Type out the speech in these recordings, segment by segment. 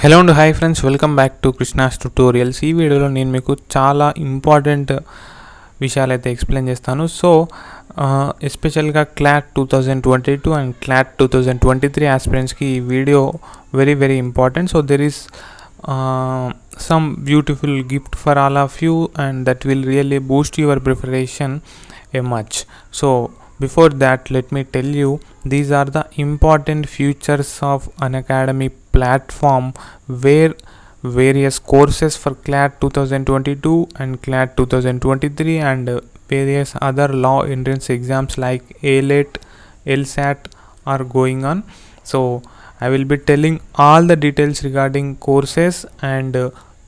Hello and hi friends, welcome back to Krishna's tutorials. ఈ వీడియోలో నేను మీకు చాలా ఇంపార్టెంట్ విషయాలు అయితే ఎక్స్ప్లెయిన్ చేస్తాను. సో ఎస్పెషల్గా క్లాట్ 2022 అండ్ క్లాట్ 2023 ఆస్పిరెంట్స్కి ఈ video very very important. So there is some beautiful gift for all of you and that will really boost your preparation a much. So before that, let me tell you, these are the important features of Unacademy platform where various courses for CLAT 2022 and CLAT 2023 and various other law entrance exams like ALET, LSAT are going on. So I will be telling all the details regarding courses and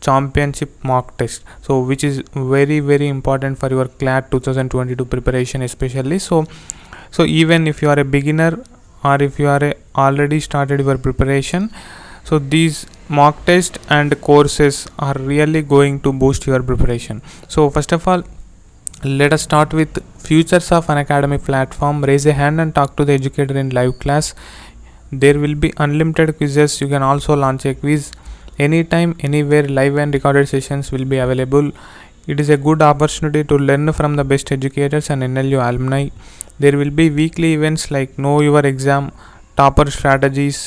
championship mock test, so which is very very important for your CLAT 2022 preparation especially. So even if you are a beginner or if you are already started your preparation, so these mock test and courses are really going to boost your preparation. So first of all, let us start with features of Unacademy platform. Raise a hand and talk to the educator in live class. There will be unlimited quizzes. You can also launch a quiz anytime, anywhere. Live and recorded sessions will be available. It is a good opportunity to learn from the best educators and NLU alumni. There will be weekly events like Know Your Exam, Topper Strategies,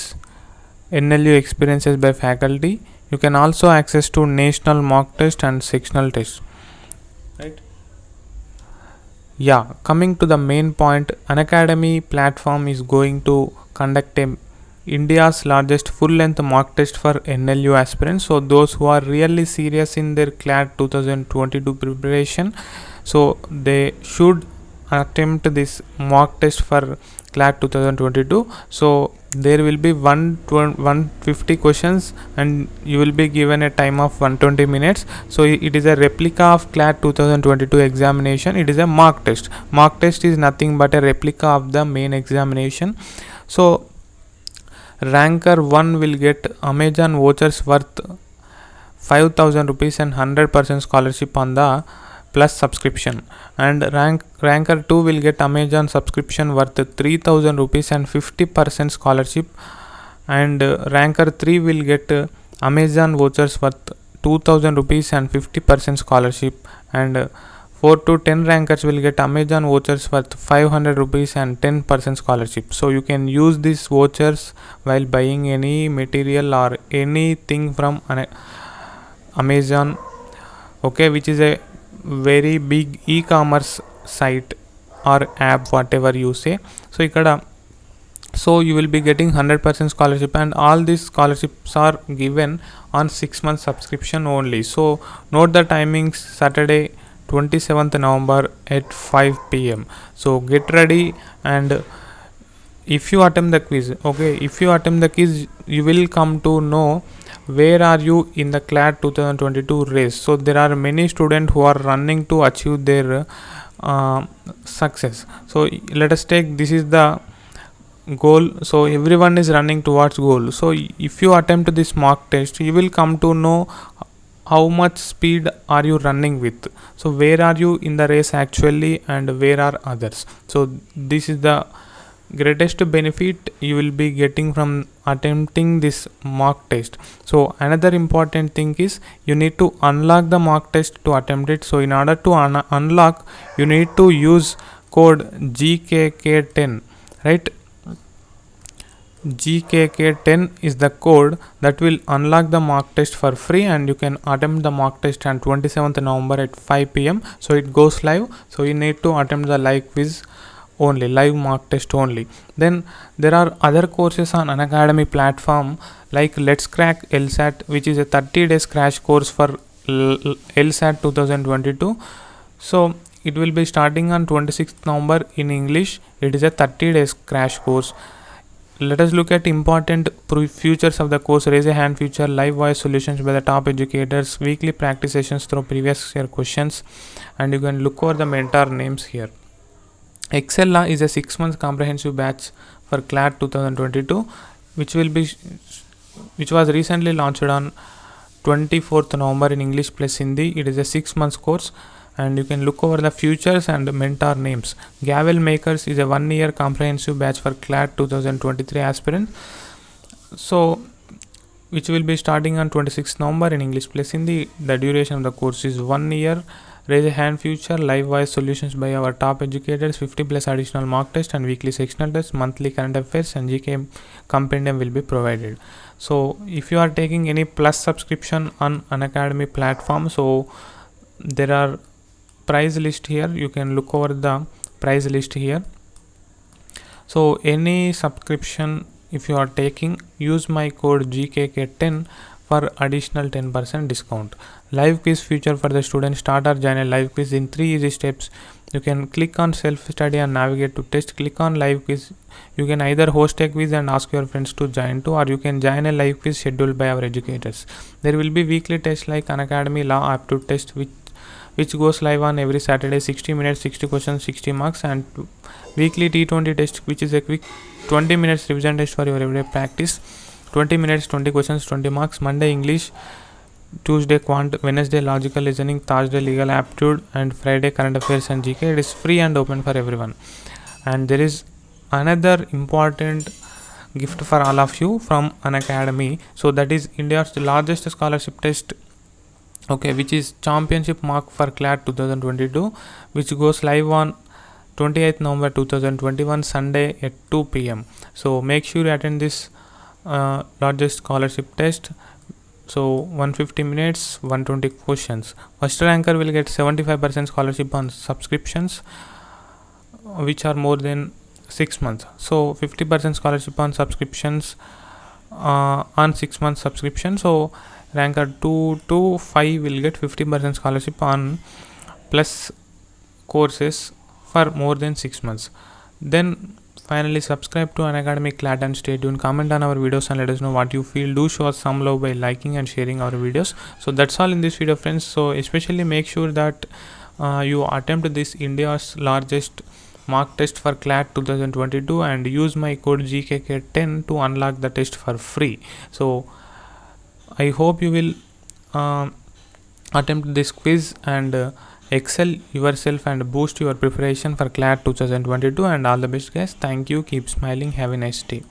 NLU experiences by faculty. You can also access to national mock test and sectional test. Right? Yeah, coming to the main point, Unacademy platform is going to conduct India's largest full-length mock test for NLU aspirants. So those who are really serious in their CLAT 2022 preparation, so they should attempt this mock test for CLAT 2022. So there will be 150 questions and you will be given a time of 120 minutes. So it is a replica of CLAT 2022 examination. It is a mock test. Mock test is nothing but a replica of the main examination. So ranker 1 will get Amazon vouchers worth 5,000 rupees and 100% scholarship on the plus subscription, and ranker 2 will get Amazon subscription worth 3,000 rupees and 50% scholarship, and ranker 3 will get Amazon vouchers worth 2,000 rupees and 50% scholarship, and 4 to 10 rankers will get Amazon vouchers worth 500 rupees and 10% scholarship. So you can use these vouchers while buying any material or anything from Amazon, okay, which is a very big e-commerce site or app, whatever you say. So you will be getting 100% scholarship, and all these scholarships are given on 6 months subscription only. So note the timings: Saturday 27th November at 5 p.m. So get ready, and if you attempt the quiz, okay, if you attempt the quiz, you will come to know where are you in the CLAT 2022 race. So there are many students who are running to achieve their success. So let us take, this is the goal. So everyone is running towards goal. So if you attempt this mock test, you will come to know how much speed are you running with. So where are you in the race actually, and where are others. So this is the greatest benefit you will be getting from attempting this mock test. So another important thing is you need to unlock the mock test to attempt it. So in order to unlock, you need to use code GKK10, right? GKK10 is the code that will unlock the mock test for free, and you can attempt the mock test on 27th November at 5 p.m. So it goes live. So you need to attempt the live quiz only, live mock test only. Then there are other courses on Unacademy platform like Let's Crack LSAT, which is a 30 days crash course for LSAT 2022. So it will be starting on 26th November in English. It is a 30 days crash course. Let us look at important features of the course. Raise a hand feature, live voice solutions by the top educators, weekly practice sessions through previous year questions, and you can look over the mentor names here. Excella is a 6 month comprehensive batch for CLAT 2022, which was recently launched on 24th November in English plus Hindi. It is a 6 months course, and you can look over the futures and mentor names. Gavel Makers is a 1 year comprehensive batch for CLAT 2023 aspirant. So which will be starting on 26th November in English plus Hindi. The duration of the course is 1 year. Raise a hand future, live voice solutions by our top educators, 50 plus additional mock test and weekly sectional tests, monthly current affairs and GK compendium will be provided. So if you are taking any plus subscription on Unacademy platform, so there are price list here. You can look over the price list here. So any subscription if you are taking, use my code GKK10 for additional 10% discount. Live quiz feature for the student. Start or join a live quiz in 3 easy steps. You can click on self study and navigate to test. Click on live quiz. You can either host a quiz and ask your friends to join too, or you can join a live quiz scheduled by our educators. There will be weekly tests like Unacademy Law Aptitude Test, which goes live on every Saturday, 60 minutes, 60 questions, 60 marks, and weekly T20 test, which is a quick 20 minutes revision test for your everyday practice. 20 minutes, 20 questions, 20 marks. Monday English, Tuesday Quant, Wednesday Logical Listening, Thursday Legal Aptitude, and Friday Current Affairs and GK. It is free and open for everyone. And there is another important gift for all of you from Unacademy. So that is India's largest scholarship test, okay, which is Championship Mock for CLAT 2022, which goes live on 28th November 2021 Sunday at 2 p.m. So make sure you attend this largest scholarship test. So 150 minutes, 120 questions. First ranker will get 75% scholarship on subscriptions which are more than 6 months. So 50% scholarship on subscriptions on 6 months subscription. So ranker 2 to 5 will get 50% scholarship on plus courses for more than 6 months. Then finally subscribe to Unacademy CLAT and stay tuned. Comment on our videos and let us know what you feel. Do show us some love by liking and sharing our videos. So that's all in this video, friends. So especially make sure that you attempt this India's largest mock test for CLAT 2022 and use my code GKK10 to unlock the test for free. So I hope you will attempt this quiz and excel yourself and boost your preparation for CLAT 2022, and all the best guys. Thank you. Keep smiling. Have a nice day.